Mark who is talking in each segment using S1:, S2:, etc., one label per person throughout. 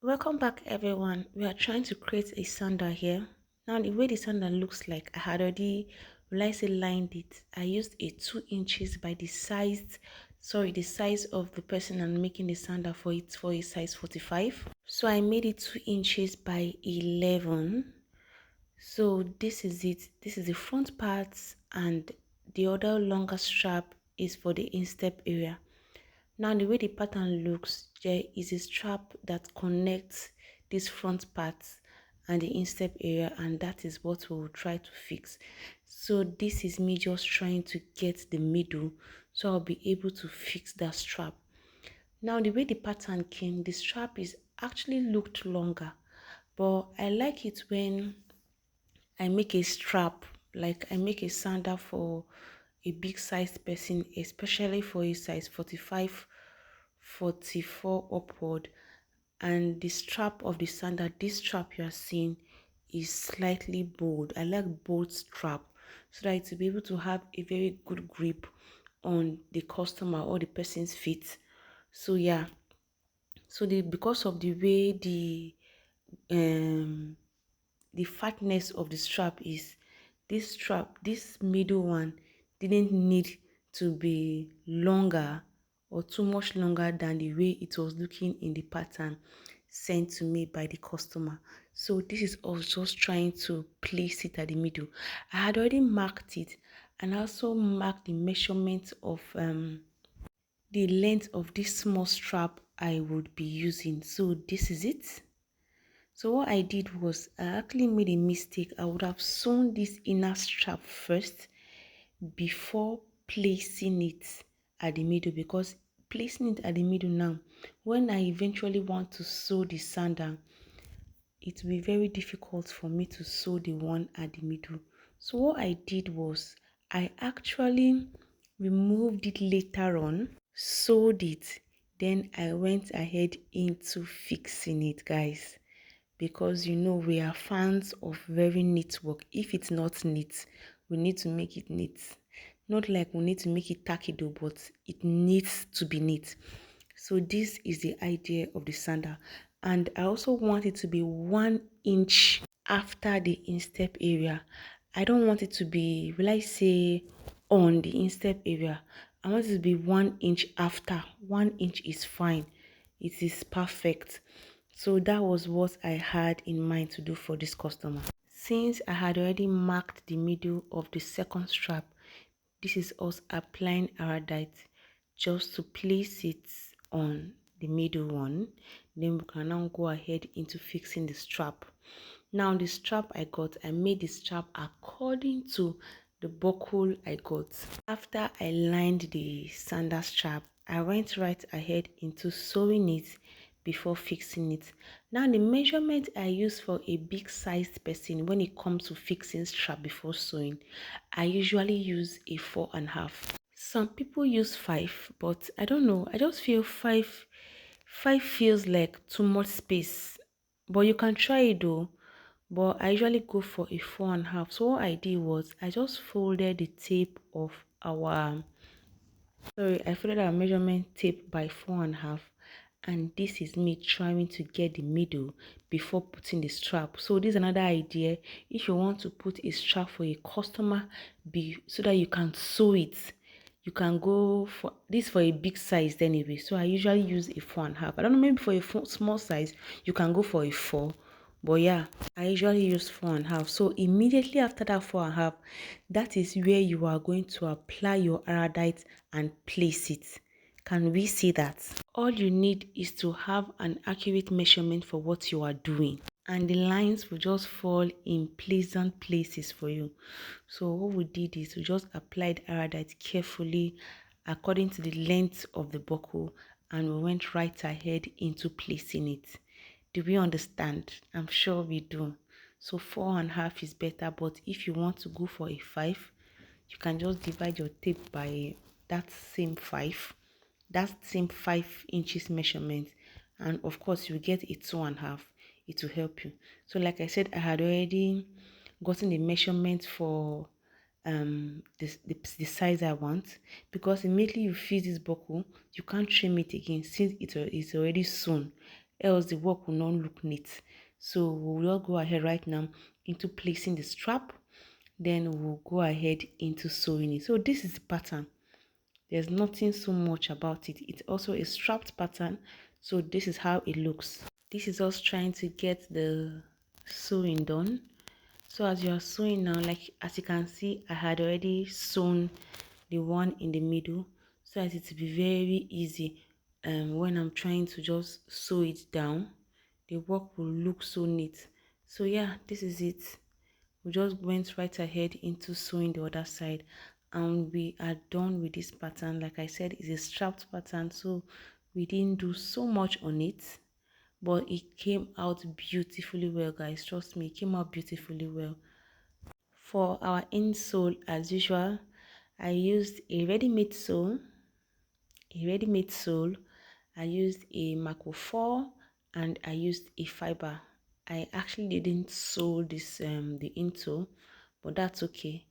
S1: Welcome back everyone. We are trying to create a sandal here. Now the way the sandal looks like, I had already, will I say, lined it. I used a 2 inches by the size of the person I'm making the sandal for. It's for a size 45. So I made it 2 inches by 11. So this is it. This is the front part, and the other longer strap is for the instep area. Now the way the pattern looks, there is a strap that connects this front part and the instep area, and that is what we will try to fix. So this is me just trying to get the middle so I'll be able to fix that strap. Now the way the pattern came, the strap is actually looked longer, but I like it when I make a strap, like I make a sandal for a big sized person, especially for a size 45, 44 upward. And the strap of the sandal, this strap you are seeing, is slightly bold. I like bold strap so that to be able to have a very good grip on the customer or the person's feet. So yeah, so the because of the way um the fatness of the strap is, this middle one didn't need to be longer or too much longer than the way it was looking in the pattern sent to me by the customer. So this is also just trying to place it at the middle. I had already marked it, and I also marked the measurement of the length of this small strap I would be using. So this is it. So what I did was I actually made a mistake. I would have sewn this inner strap first before placing it at the middle, because placing it at the middle now, when I eventually want to sew the sandal, it will be very difficult for me to sew the one at the middle. So what I did was I actually removed it later on, sewed it, then I went ahead into fixing it, guys, because we are fans of very neat work. If it's not neat, we need to make it neat. Not like we need to make it tacky though, but it needs to be neat. So this is the idea of the sandal, and I also want it to be 1 inch after the instep area. I don't want it to be, will I say, on the instep area. I want it to be 1 inch after. 1 inch is fine. It is perfect. So that was what I had in mind to do for this customer. Since I had already marked the middle of the second strap, this is us applying iodite just to place it on the middle one. Then we can now go ahead into fixing the strap. Now the strap I made the strap according to the buckle I got. After I lined the sandal strap, I went right ahead into sewing it before fixing it. Now the measurement I use for a big sized person when it comes to fixing strap before sewing, I usually use a 4.5. Some people use 5, but I don't know. I just feel five feels like too much space. But you can try it though. But I usually go for a 4.5. So what I did was I just folded the tape of our I folded our measurement tape by 4.5, and this is me trying to get the middle before putting the strap. So this is another idea. If you want to put a strap for a customer, so that you can sew it, you can go for this for a big size anyway. So I usually use a 4.5. I don't know, maybe for a small size you can go for a 4. But yeah, I usually use 4.5. So immediately after that 4.5, that is where you are going to apply your iodite and place it. Can we see that? All you need is to have an accurate measurement for what you are doing, and the lines will just fall in pleasant places for you. So what we did is we just applied iodite carefully according to the length of the buckle, and we went right ahead into placing it. Do we understand? I'm sure we do. So 4.5 is better, but if you want to go for a 5, you can just divide your tape by that same 5 inches measurement, and of course you get a 2.5. It will help you. So like I said, I had already gotten the measurement for the size I want, because immediately you feel this buckle, you can't trim it again since it's already sewn. else the work will not look neat. So we'll go ahead right now into placing the strap, then we'll go ahead into sewing it. So this is the pattern. There's nothing so much about it. It's also a strapped pattern, so this is how it looks. This is us trying to get the sewing done. So as you are sewing now, like as you can see, I had already sewn the one in the middle, so as it will be very easy when I'm trying to just sew it down, the work will look so neat. So yeah, this is it. We just went right ahead into sewing the other side, and we are done with this pattern. Like I said, it's a strapped pattern, so we didn't do so much on it, but it came out beautifully well, guys. Trust me, it came out beautifully well. For our insole, as usual, I used a ready-made sole. I used a Mako 4 and I used a fiber. I actually didn't sew this the insole, but that's okay.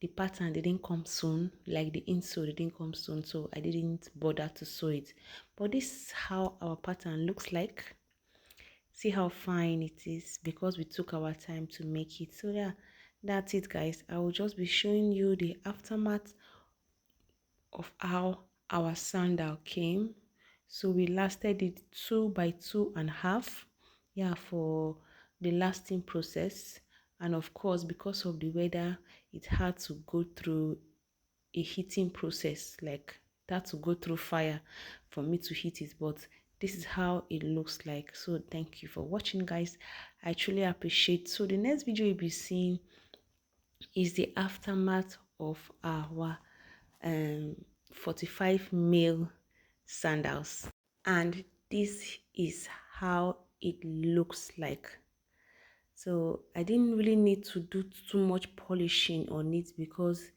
S1: The pattern didn't come soon, like the insole didn't come soon, so I didn't bother to sew it. But this is how our pattern looks like. See how fine it is because we took our time to make it. So yeah, that's it, guys. I will just be showing you the aftermath of how our sandal came. So we lasted it 2 by 2.5, yeah, for the lasting process. And of course, because of the weather, it had to go through a heating process, like that, to go through fire for me to heat it. But this is how it looks like. So thank you for watching, guys. I truly appreciate. So the next video you'll be seeing is the aftermath of our 45 mil sandals, and this is how it looks like. So I didn't really need to do too much polishing on it because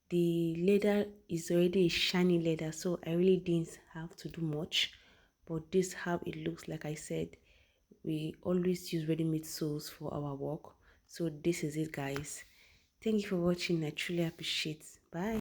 S1: the leather is already a shiny leather, so I really didn't have to do much. But this how it looks. Like I said, we always use ready-made soles for our work, so this is it, guys. Thank you for watching. I truly appreciate. Bye.